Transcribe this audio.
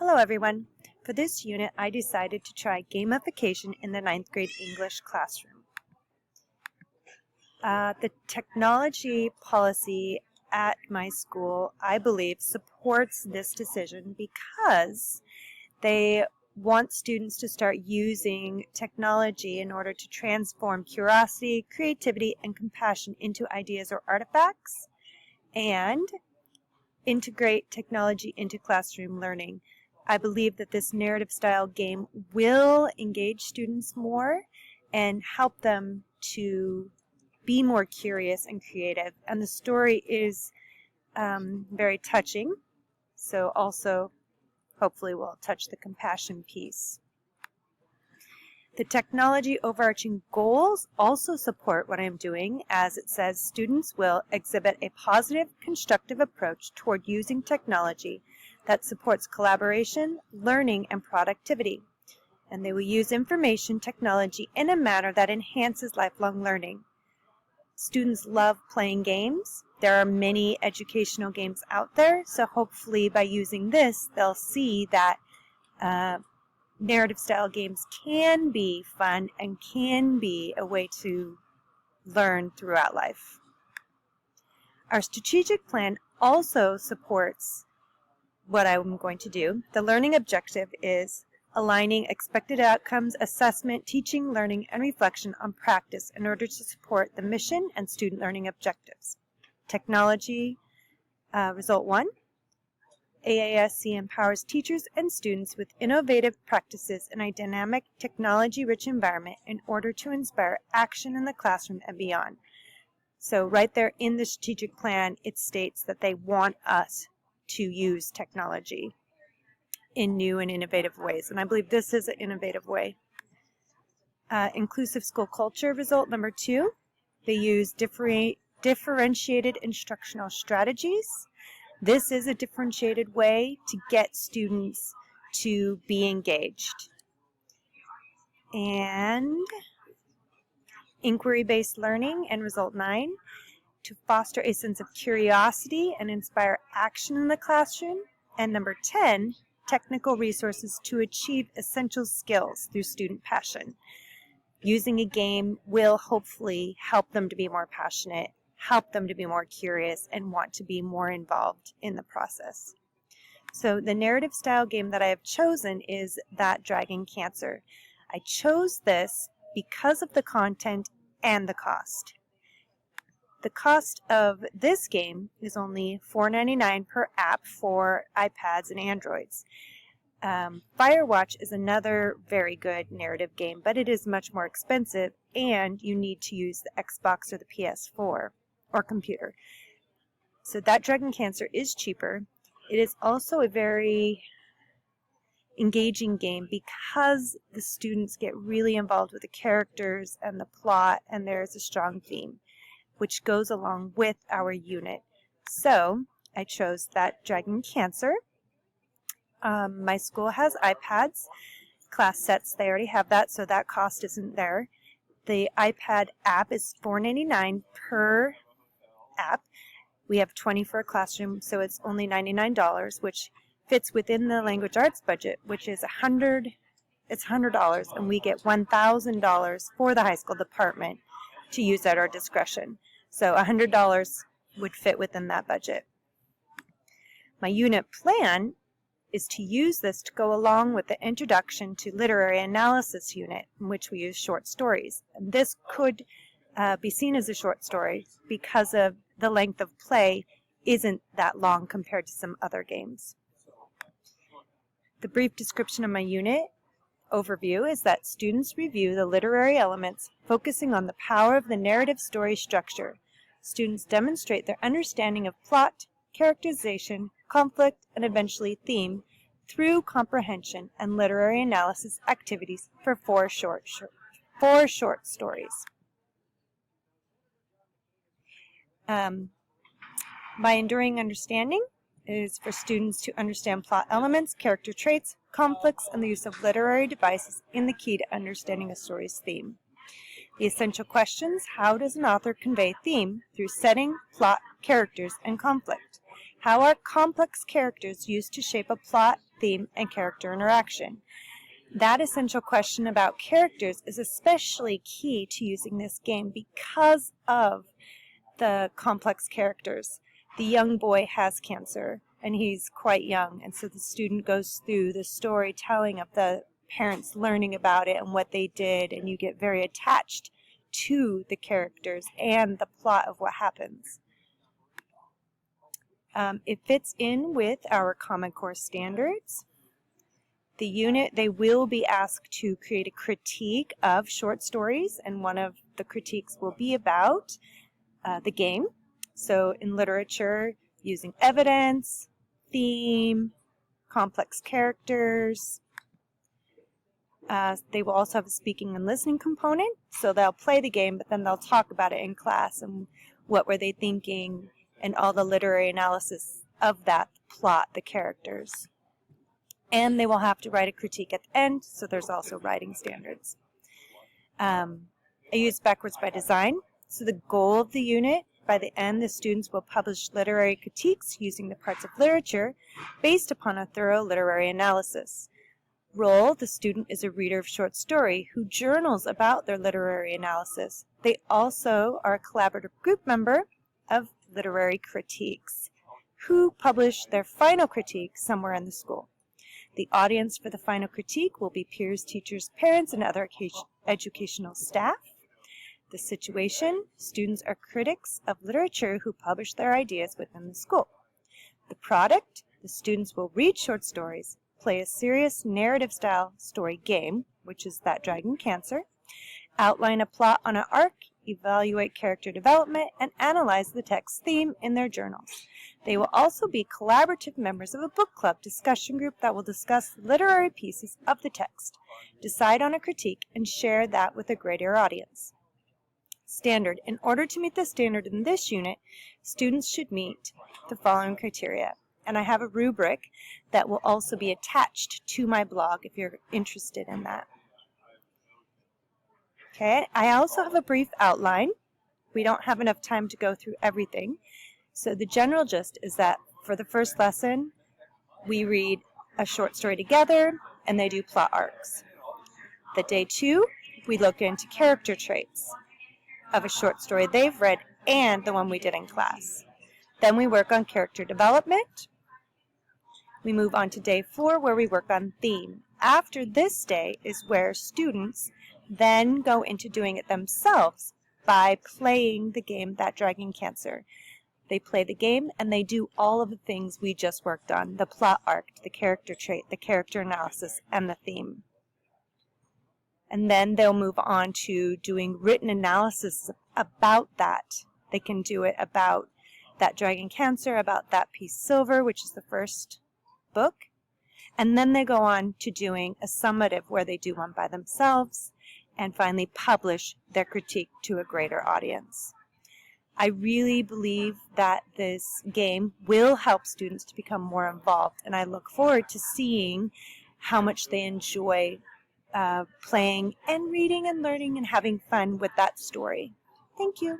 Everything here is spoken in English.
Hello everyone. For this unit, I decided to try gamification in the 9th grade English classroom. The technology policy at my school, I believe, supports this decision because they want students to start using technology in order to transform curiosity, creativity, and compassion into ideas or artifacts, and integrate technology into classroom learning. I believe that this narrative style game will engage students more and help them to be more curious and creative. And the story is very touching, so also hopefully will touch the compassion piece. The technology overarching goals also support what I'm doing, as it says students will exhibit a positive, constructive approach toward using technology that supports collaboration, learning, and productivity. And they will use information technology in a manner that enhances lifelong learning. Students love playing games. There are many educational games out there, so hopefully by using this, they'll see that narrative style games can be fun and can be a way to learn throughout life. Our strategic plan also supports what I'm going to do. The learning objective is aligning expected outcomes, assessment, teaching, learning, and reflection on practice in order to support the mission and student learning objectives. Technology, result 1. AASC empowers teachers and students with innovative practices in a dynamic, technology-rich environment in order to inspire action in the classroom and beyond. So right there in the strategic plan, it states that they want us to use technology in new and innovative ways. And I believe this is an innovative way. Inclusive school culture, result number 2. They use differentiated instructional strategies. This is a differentiated way to get students to be engaged. And inquiry-based learning, and result 9, to foster a sense of curiosity and inspire action in the classroom. And number 10, technical resources to achieve essential skills through student passion. Using a game will hopefully help them to be more passionate, help them to be more curious, and want to be more involved in the process. So the narrative style game that I have chosen is That Dragon Cancer. I chose this because of the content and the cost. The cost of this game is only $4.99 per app for iPads and Androids. Firewatch is another very good narrative game, but it is much more expensive, and you need to use the Xbox or the PS4 or computer. So That Dragon Cancer is cheaper. It is also a very engaging game because the students get really involved with the characters and the plot, and there is a strong theme which goes along with our unit. So I chose That Dragon Cancer. My school has iPads, class sets, they already have that, so that cost isn't there. The iPad app is $4.99 per app. We have 20 for a classroom, so it's only $99, which fits within the language arts budget, which is $100, and we get $1,000 for the high school department to use at our discretion. So $100 would fit within that budget. My unit plan is to use this to go along with the Introduction to Literary Analysis unit, in which we use short stories. And this could be seen as a short story because of the length of play isn't that long compared to some other games. The brief description of my unit overview is that students review the literary elements, focusing on the power of the narrative story structure. Students demonstrate their understanding of plot, characterization, conflict, and eventually theme through comprehension and literary analysis activities for four short stories. My enduring understanding is for students to understand plot elements, character traits, conflicts, and the use of literary devices in the key to understanding a story's theme. The essential questions: how does an author convey theme through setting, plot, characters, and conflict? How are complex characters used to shape a plot, theme, and character interaction. That essential question about characters is especially key to using this game because of the complex characters. The young boy has cancer, and he's quite young, and so the student goes through the storytelling of the parents learning about it and what they did, and you get very attached to the characters and the plot of what happens. It fits in with our Common Core standards. The unit, they will be asked to create a critique of short stories, and one of the critiques will be about the game. So in literature, using evidence, theme, complex characters. They will also have a speaking and listening component, so they'll play the game, but then they'll talk about it in class and what were they thinking and all the literary analysis of that plot, the characters. And they will have to write a critique at the end, so there's also writing standards. I use backwards by design. So the goal of the unit, by the end, the students will publish literary critiques using the parts of literature based upon a thorough literary analysis. Role, the student is a reader of short story who journals about their literary analysis. They also are a collaborative group member of literary critiques who publish their final critique somewhere in the school. The audience for the final critique will be peers, teachers, parents, and other educational staff. The situation, students are critics of literature who publish their ideas within the school. The product, the students will read short stories, play a serious narrative-style story game, which is That Dragon Cancer, outline a plot on an arc, evaluate character development, and analyze the text theme in their journals. They will also be collaborative members of a book club discussion group that will discuss literary pieces of the text, decide on a critique, and share that with a greater audience. Standard. In order to meet the standard in this unit, students should meet the following criteria. And I have a rubric that will also be attached to my blog if you're interested in that. Okay, I also have a brief outline. We don't have enough time to go through everything. So the general gist is that for the first lesson, we read a short story together, and they do plot arcs. The day 2, we look into character traits of a short story they've read and the one we did in class. Then we work on character development. We move on to day 4, where we work on theme. After this day is where students then go into doing it themselves by playing the game That Dragon Cancer. They play the game and they do all of the things we just worked on, the plot arc, the character trait, the character analysis, and the theme. And then they'll move on to doing written analysis about that. They can do it about That Dragon Cancer, about That Piece Silver, which is the first book. And then they go on to doing a summative where they do one by themselves and finally publish their critique to a greater audience. I really believe that this game will help students to become more involved, and I look forward to seeing how much they enjoy playing and reading and learning and having fun with that story. Thank you.